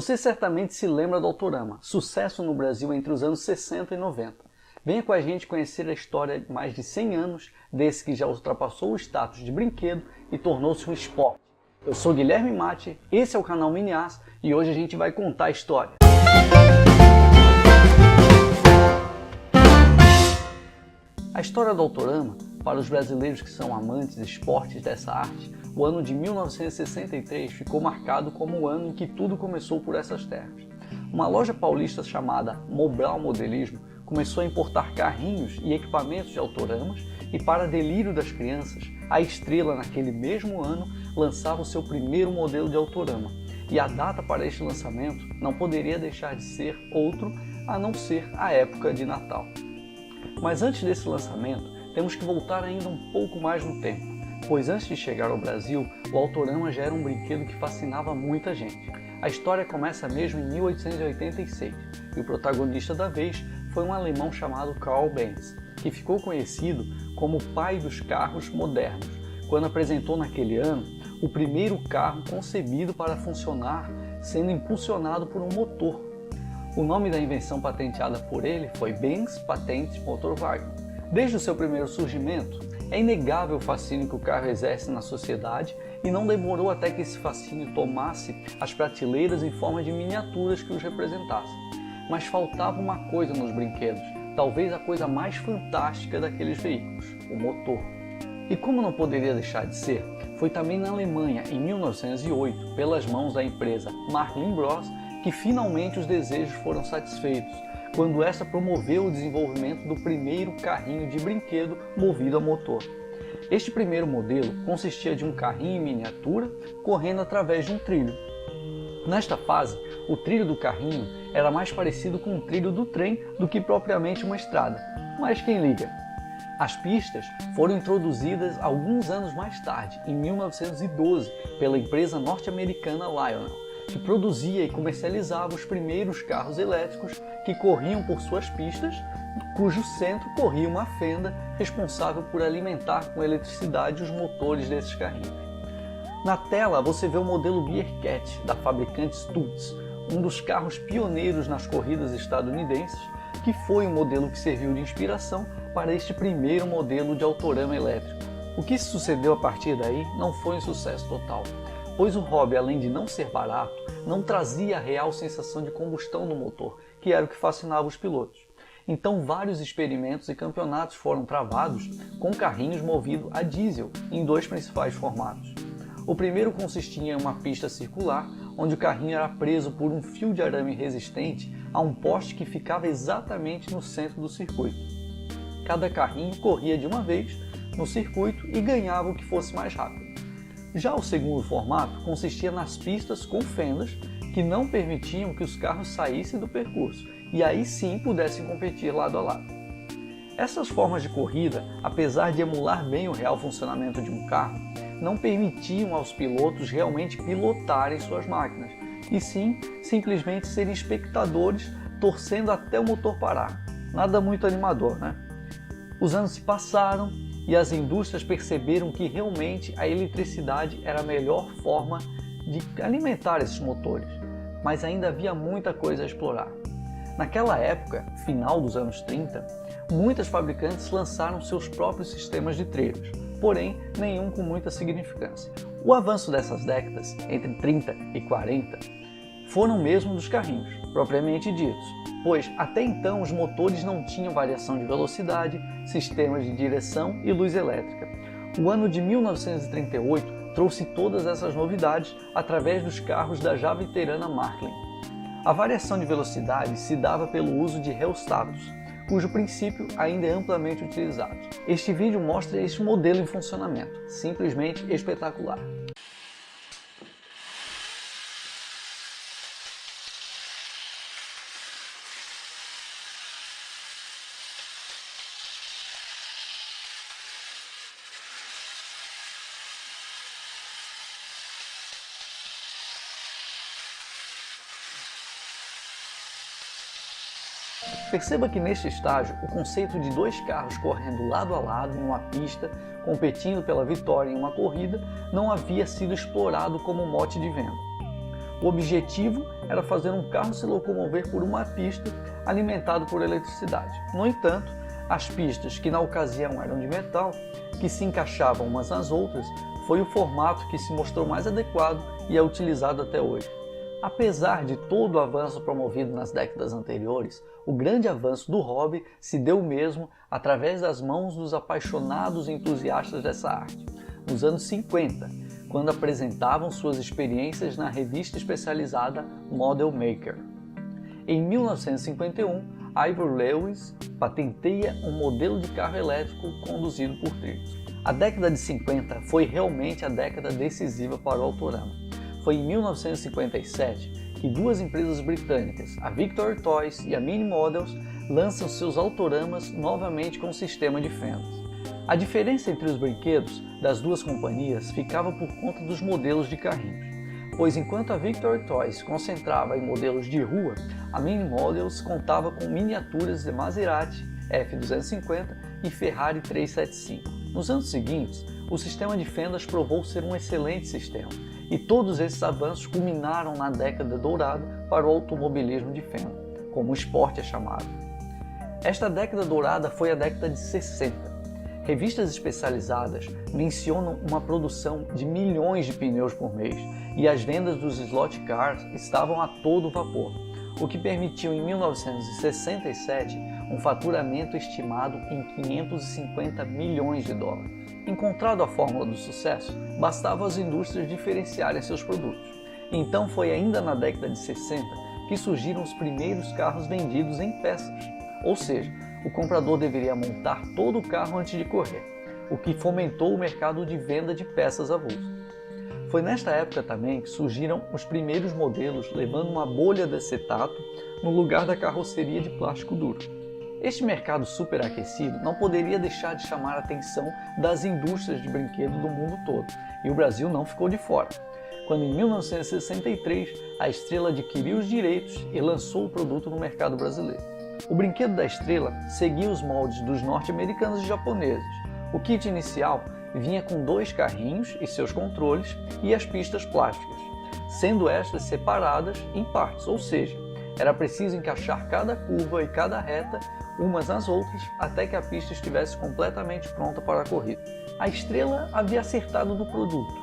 Você certamente se lembra do Autorama, sucesso no Brasil entre os anos 60 e 90. Venha com a gente conhecer a história de mais de 100 anos desse que já ultrapassou o status de brinquedo e tornou-se um esporte. Eu sou Guilherme Matti, esse é o canal Miniás e hoje a gente vai contar a história. A história do Autorama, para os brasileiros que são amantes de esportes dessa arte, o ano de 1963 ficou marcado como o ano em que tudo começou por essas terras. Uma loja paulista chamada Mobral Modelismo começou a importar carrinhos e equipamentos de autoramas e, para delírio das crianças, a Estrela naquele mesmo ano lançava o seu primeiro modelo de autorama. E a data para este lançamento não poderia deixar de ser outro a não ser a época de Natal. Mas antes desse lançamento, temos que voltar ainda um pouco mais no tempo, pois antes de chegar ao Brasil, o autorama já era um brinquedo que fascinava muita gente. A história começa mesmo em 1886, e o protagonista da vez foi um alemão chamado Carl Benz, que ficou conhecido como o pai dos carros modernos, quando apresentou naquele ano o primeiro carro concebido para funcionar sendo impulsionado por um motor. O nome da invenção patenteada por ele foi Benz Patent Motorwagen. Desde o seu primeiro surgimento, é inegável o fascínio que o carro exerce na sociedade e não demorou até que esse fascínio tomasse as prateleiras em forma de miniaturas que os representassem. Mas faltava uma coisa nos brinquedos, talvez a coisa mais fantástica daqueles veículos, o motor. E como não poderia deixar de ser, foi também na Alemanha, em 1908, pelas mãos da empresa Marlin Bros, que finalmente os desejos foram satisfeitos, quando esta promoveu o desenvolvimento do primeiro carrinho de brinquedo movido a motor. Este primeiro modelo consistia de um carrinho em miniatura correndo através de um trilho. Nesta fase, o trilho do carrinho era mais parecido com o trilho do trem do que propriamente uma estrada, mas quem liga? As pistas foram introduzidas alguns anos mais tarde, em 1912, pela empresa norte-americana Lionel, que produzia e comercializava os primeiros carros elétricos que corriam por suas pistas, cujo centro corria uma fenda responsável por alimentar com eletricidade os motores desses carrinhos. Na tela você vê o modelo Bearcat da fabricante Stutz, um dos carros pioneiros nas corridas estadunidenses, que foi o modelo que serviu de inspiração para este primeiro modelo de autorama elétrico. O que se sucedeu a partir daí não foi um sucesso total, pois o hobby, além de não ser barato, não trazia a real sensação de combustão no motor, que era o que fascinava os pilotos. Então vários experimentos e campeonatos foram travados com carrinhos movidos a diesel em dois principais formatos. O primeiro consistia em uma pista circular, onde o carrinho era preso por um fio de arame resistente a um poste que ficava exatamente no centro do circuito. Cada carrinho corria de uma vez no circuito e ganhava o que fosse mais rápido. Já o segundo formato consistia nas pistas com fendas que não permitiam que os carros saíssem do percurso e aí sim pudessem competir lado a lado. Essas formas de corrida, apesar de emular bem o real funcionamento de um carro, não permitiam aos pilotos realmente pilotarem suas máquinas, e sim simplesmente serem espectadores torcendo até o motor parar. Nada muito animador, né? Os anos se passaram e as indústrias perceberam que realmente a eletricidade era a melhor forma de alimentar esses motores, mas ainda havia muita coisa a explorar. Naquela época, final dos anos 30, muitas fabricantes lançaram seus próprios sistemas de trilhos, porém nenhum com muita significância. O avanço dessas décadas, entre 30 e 40, foram mesmo dos carrinhos, propriamente ditos, pois até então os motores não tinham variação de velocidade, sistemas de direção e luz elétrica. O ano de 1938 trouxe todas essas novidades através dos carros da já veterana Marlin. A variação de velocidade se dava pelo uso de reostatos, cujo princípio ainda é amplamente utilizado. Este vídeo mostra este modelo em funcionamento, simplesmente espetacular. Perceba que neste estágio, o conceito de dois carros correndo lado a lado em uma pista, competindo pela vitória em uma corrida, não havia sido explorado como mote de venda. O objetivo era fazer um carro se locomover por uma pista alimentado por eletricidade. No entanto, as pistas, que na ocasião eram de metal, que se encaixavam umas nas outras, foi o formato que se mostrou mais adequado e é utilizado até hoje. Apesar de todo o avanço promovido nas décadas anteriores, o grande avanço do hobby se deu mesmo através das mãos dos apaixonados entusiastas dessa arte, nos anos 50, quando apresentavam suas experiências na revista especializada Model Maker. Em 1951, Ivor Lewis patenteia um modelo de carro elétrico conduzido por trilhos. A década de 50 foi realmente a década decisiva para o autorama. Foi em 1957 que duas empresas britânicas, a Victory Toys e a Mini Models, lançam seus autoramas novamente com sistema de fendas. A diferença entre os brinquedos das duas companhias ficava por conta dos modelos de carrinhos, pois enquanto a Victory Toys concentrava em modelos de rua, a Mini Models contava com miniaturas de Maserati F250 e Ferrari 375. Nos anos seguintes, o sistema de fendas provou ser um excelente sistema, e todos esses avanços culminaram na década dourada para o automobilismo de fenda, como o esporte é chamado. Esta década dourada foi a década de 60. Revistas especializadas mencionam uma produção de milhões de pneus por mês e as vendas dos slot cars estavam a todo vapor, o que permitiu em 1967 um faturamento estimado em 550 milhões de dólares. Encontrado a fórmula do sucesso, bastava as indústrias diferenciarem seus produtos. Então foi ainda na década de 60 que surgiram os primeiros carros vendidos em peças, ou seja, o comprador deveria montar todo o carro antes de correr, o que fomentou o mercado de venda de peças avulsas. Foi nesta época também que surgiram os primeiros modelos levando uma bolha de acetato no lugar da carroceria de plástico duro. Este mercado superaquecido não poderia deixar de chamar a atenção das indústrias de brinquedo do mundo todo, e o Brasil não ficou de fora, quando em 1963 a Estrela adquiriu os direitos e lançou o produto no mercado brasileiro. O brinquedo da Estrela seguia os moldes dos norte-americanos e japoneses. O kit inicial vinha com 2 carrinhos e seus controles e as pistas plásticas, sendo estas separadas em partes, ou seja, era preciso encaixar cada curva e cada reta umas nas outras até que a pista estivesse completamente pronta para a corrida. A Estrela havia acertado no produto,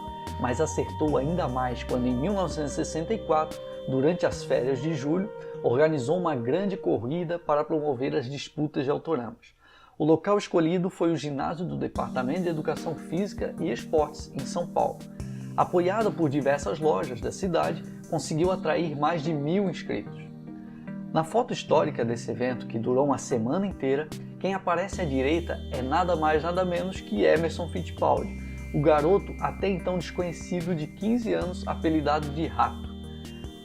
mas acertou ainda mais quando em 1964, durante as férias de julho, organizou uma grande corrida para promover as disputas de autoramas. O local escolhido foi o ginásio do Departamento de Educação Física e Esportes, em São Paulo. Apoiado por diversas lojas da cidade, conseguiu atrair mais de 1.000 inscritos. Na foto histórica desse evento, que durou uma semana inteira, quem aparece à direita é nada mais nada menos que Emerson Fittipaldi, o garoto até então desconhecido de 15 anos apelidado de Rato.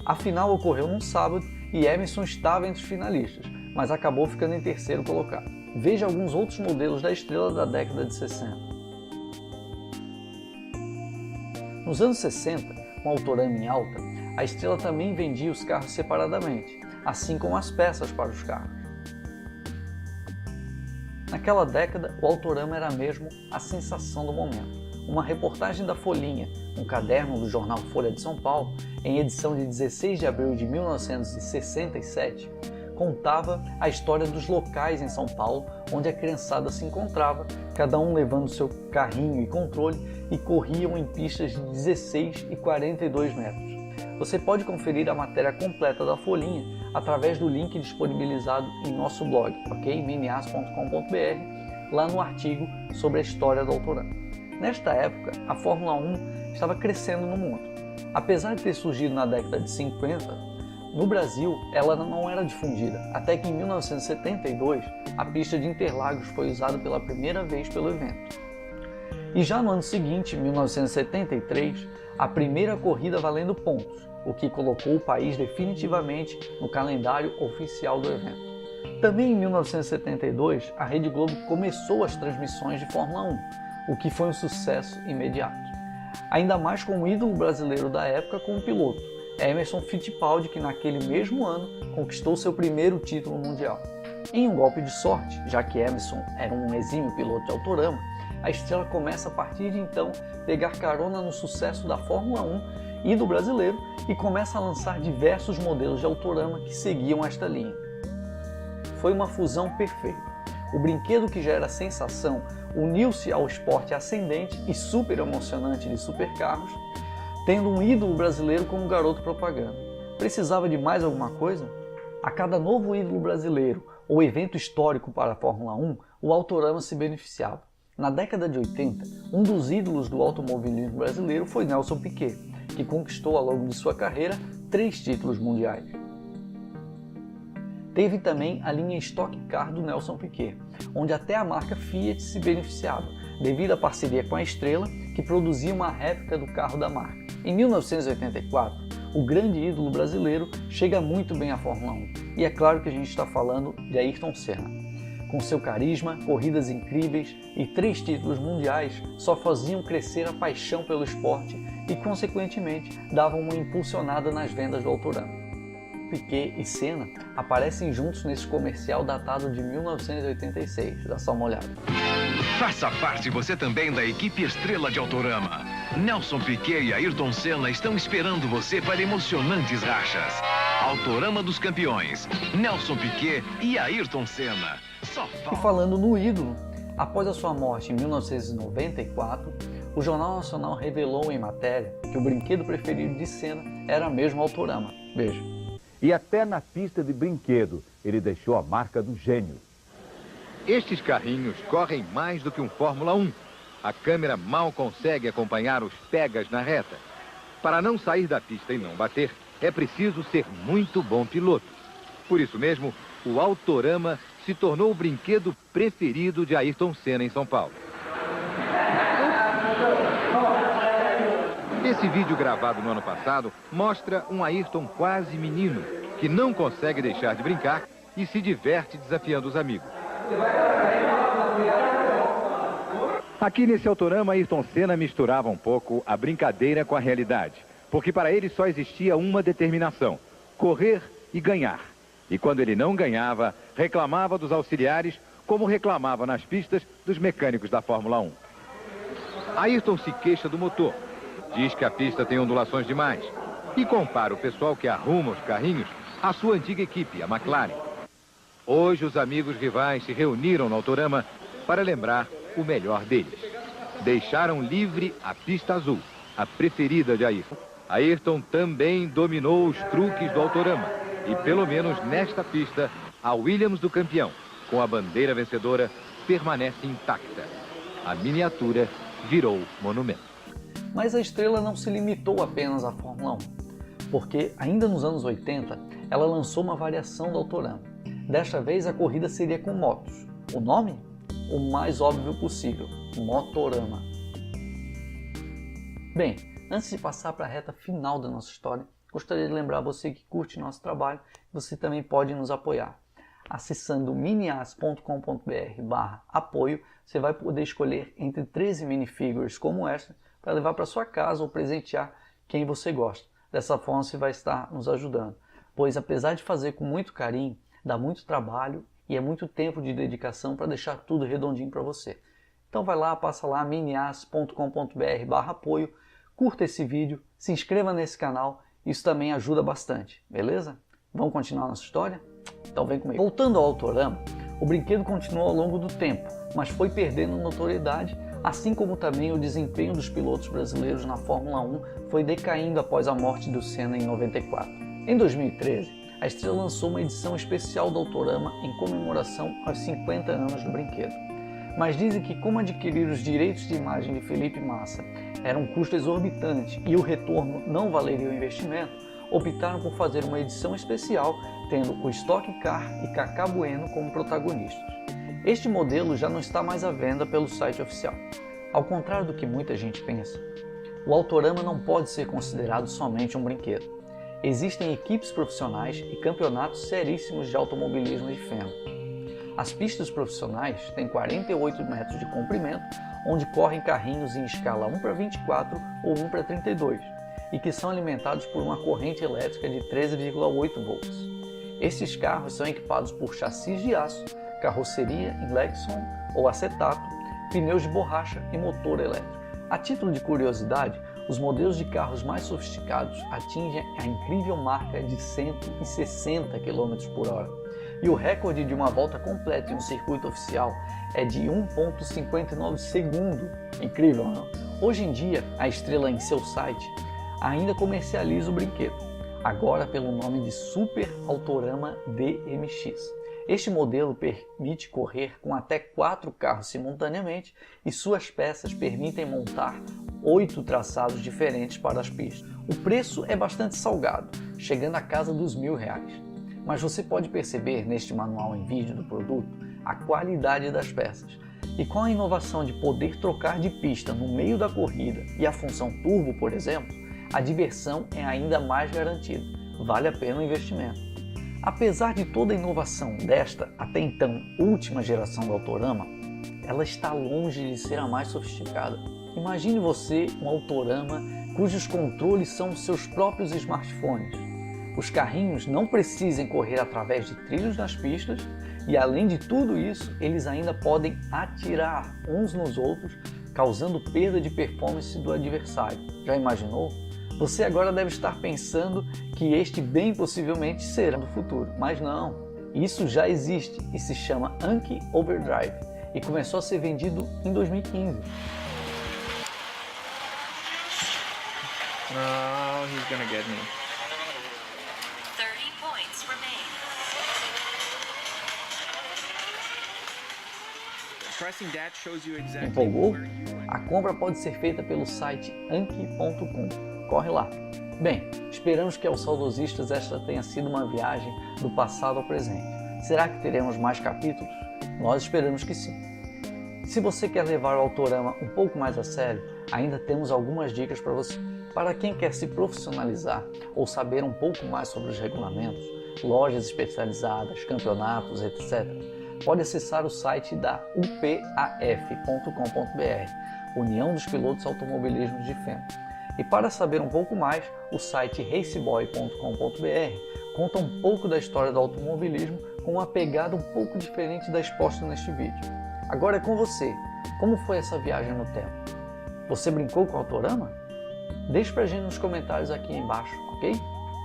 A final ocorreu num sábado e Emerson estava entre os finalistas, mas acabou ficando em terceiro colocado. Veja alguns outros modelos da Estrela da década de 60. Nos anos 60, com autorama em alta, a Estrela também vendia os carros separadamente, assim como as peças para os carros. Naquela década, o autorama era mesmo a sensação do momento. Uma reportagem da Folhinha, um caderno do jornal Folha de São Paulo, em edição de 16 de abril de 1967, contava a história dos locais em São Paulo onde a criançada se encontrava, cada um levando seu carrinho e controle, e corriam em pistas de 16 e 42 metros. Você pode conferir a matéria completa da Folhinha através do link disponibilizado em nosso blog, ok? minias.com.br, lá no artigo sobre a história do autorama. Nesta época, a Fórmula 1 estava crescendo no mundo. Apesar de ter surgido na década de 50, no Brasil ela não era difundida, até que em 1972 a pista de Interlagos foi usada pela primeira vez pelo evento. E já no ano seguinte, 1973, a primeira corrida valendo pontos, o que colocou o país definitivamente no calendário oficial do evento. Também em 1972, a Rede Globo começou as transmissões de Fórmula 1, o que foi um sucesso imediato. Ainda mais com o ídolo brasileiro da época como piloto, Emerson Fittipaldi, que naquele mesmo ano conquistou seu primeiro título mundial. Em um golpe de sorte, já que Emerson era um exímio piloto de autorama, a Estrela começa a partir de então pegar carona no sucesso da Fórmula 1 ídolo brasileiro e começa a lançar diversos modelos de Autorama que seguiam esta linha. Foi uma fusão perfeita. O brinquedo que já era sensação uniu-se ao esporte ascendente e super emocionante de supercarros, tendo um ídolo brasileiro como garoto propaganda. Precisava de mais alguma coisa? A cada novo ídolo brasileiro ou evento histórico para a Fórmula 1, o Autorama se beneficiava. Na década de 80, um dos ídolos do automobilismo brasileiro foi Nelson Piquet, que conquistou ao longo de sua carreira 3 títulos mundiais. Teve também a linha Stock Car do Nelson Piquet, onde até a marca Fiat se beneficiava, devido à parceria com a Estrela, que produzia uma réplica do carro da marca. Em 1984, o grande ídolo brasileiro chega muito bem à Fórmula 1, e é claro que a gente está falando de Ayrton Senna. Com seu carisma, corridas incríveis e 3 títulos mundiais só faziam crescer a paixão pelo esporte e, consequentemente, davam uma impulsionada nas vendas do Autorama. Piquet e Senna aparecem juntos nesse comercial datado de 1986. Dá só uma olhada. Faça parte você também da equipe Estrela de Autorama. Nelson Piquet e Ayrton Senna estão esperando você para emocionantes rachas. Autorama dos campeões, Nelson Piquet e Ayrton Senna. E falando no ídolo, após a sua morte em 1994, o Jornal Nacional revelou em matéria que o brinquedo preferido de Senna era mesmo Autorama. Veja. E até na pista de brinquedo, ele deixou a marca do gênio. Estes carrinhos correm mais do que um Fórmula 1. A câmera mal consegue acompanhar os pegas na reta. Para não sair da pista e não bater, é preciso ser muito bom piloto. Por isso mesmo, o Autorama se tornou o brinquedo preferido de Ayrton Senna em São Paulo. Esse vídeo gravado no ano passado mostra um Ayrton quase menino, que não consegue deixar de brincar e se diverte desafiando os amigos. Aqui nesse Autorama, Ayrton Senna misturava um pouco a brincadeira com a realidade, porque para ele só existia uma determinação: correr e ganhar. E quando ele não ganhava, reclamava dos auxiliares, como reclamava nas pistas dos mecânicos da Fórmula 1. Ayrton se queixa do motor, diz que a pista tem ondulações demais e compara o pessoal que arruma os carrinhos à sua antiga equipe, a McLaren. Hoje os amigos rivais se reuniram no Autorama para lembrar o melhor deles. Deixaram livre a pista azul, a preferida de Ayrton. Ayrton também dominou os truques do Autorama e, pelo menos nesta pista, a Williams do campeão, com a bandeira vencedora, permanece intacta. A miniatura virou monumento. Mas a Estrela não se limitou apenas à Fórmula 1, porque ainda nos anos 80 ela lançou uma variação do Autorama. Desta vez a corrida seria com motos. O nome? O mais óbvio possível: Motorama. Bem, antes de passar para a reta final da nossa história, gostaria de lembrar você que curte nosso trabalho, você também pode nos apoiar. Acessando minias.com.br/apoio, você vai poder escolher entre 13 minifigures como esta para levar para sua casa ou presentear quem você gosta. Dessa forma você vai estar nos ajudando, pois apesar de fazer com muito carinho, dá muito trabalho e é muito tempo de dedicação para deixar tudo redondinho para você. Então vai lá, passa lá, minias.com.br/apoio, curta esse vídeo, se inscreva nesse canal, isso também ajuda bastante, beleza? Vamos continuar nossa história? Então vem comigo. Voltando ao Autorama, o brinquedo continuou ao longo do tempo, mas foi perdendo notoriedade, assim como também o desempenho dos pilotos brasileiros na Fórmula 1 foi decaindo após a morte do Senna em 94. Em 2013, a Estrela lançou uma edição especial do Autorama em comemoração aos 50 anos do brinquedo. Mas dizem que, como adquirir os direitos de imagem de Felipe Massa era um custo exorbitante e o retorno não valeria o investimento, optaram por fazer uma edição especial tendo o Stock Car e Cacá Bueno como protagonistas. Este modelo já não está mais à venda pelo site oficial. Ao contrário do que muita gente pensa, o Autorama não pode ser considerado somente um brinquedo. Existem equipes profissionais e campeonatos seríssimos de automobilismo de fenda. As pistas profissionais têm 48 metros de comprimento, onde correm carrinhos em escala 1:24 ou 1:32, e que são alimentados por uma corrente elétrica de 13,8 volts. Estes carros são equipados por chassis de aço, carroceria em Lexon ou acetato, pneus de borracha e motor elétrico. A título de curiosidade, os modelos de carros mais sofisticados atingem a incrível marca de 160 km por hora. E o recorde de uma volta completa em um circuito oficial é de 1,59 segundo. Incrível, não? Hoje em dia, a Estrela em seu site ainda comercializa o brinquedo, agora pelo nome de Super Autorama DMX. Este modelo permite correr com até 4 carros simultaneamente e suas peças permitem montar 8 traçados diferentes para as pistas. O preço é bastante salgado, chegando à casa dos R$1.000. Mas você pode perceber neste manual em vídeo do produto a qualidade das peças. E com a inovação de poder trocar de pista no meio da corrida e a função turbo, por exemplo, a diversão é ainda mais garantida. Vale a pena o investimento. Apesar de toda a inovação desta, até então, última geração do Autorama, ela está longe de ser a mais sofisticada. Imagine você um Autorama cujos controles são os seus próprios smartphones. Os carrinhos não precisam correr através de trilhos nas pistas e, além de tudo isso, eles ainda podem atirar uns nos outros, causando perda de performance do adversário. Já imaginou? Você agora deve estar pensando que este bem possivelmente será do futuro, mas não. Isso já existe e se chama Anki Overdrive e começou a ser vendido em 2015. Oh, he's gonna get me. 30 points remain. Pressing that shows you exactly Empolgou? where you went. A compra pode ser feita pelo site anki.com. Corre lá! Bem, esperamos que aos saudosistas esta tenha sido uma viagem do passado ao presente. Será que teremos mais capítulos? Nós esperamos que sim. Se você quer levar o Autorama um pouco mais a sério, ainda temos algumas dicas para você. Para quem quer se profissionalizar ou saber um pouco mais sobre os regulamentos, lojas especializadas, campeonatos, etc., pode acessar o site da upaf.com.br, União dos Pilotos Automobilismo de Feno. E para saber um pouco mais, o site raceboy.com.br conta um pouco da história do automobilismo com uma pegada um pouco diferente da exposta neste vídeo. Agora é com você. Como foi essa viagem no tempo? Você brincou com o Autorama? Deixe pra gente nos comentários aqui embaixo, ok?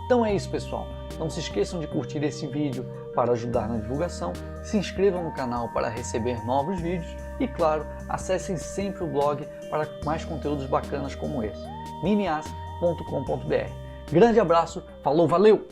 Então é isso, pessoal. Não se esqueçam de curtir esse vídeo para ajudar na divulgação, se inscrevam no canal para receber novos vídeos e, claro, acessem sempre o blog para mais conteúdos bacanas como esse, minias.com.br. Grande abraço, falou, valeu!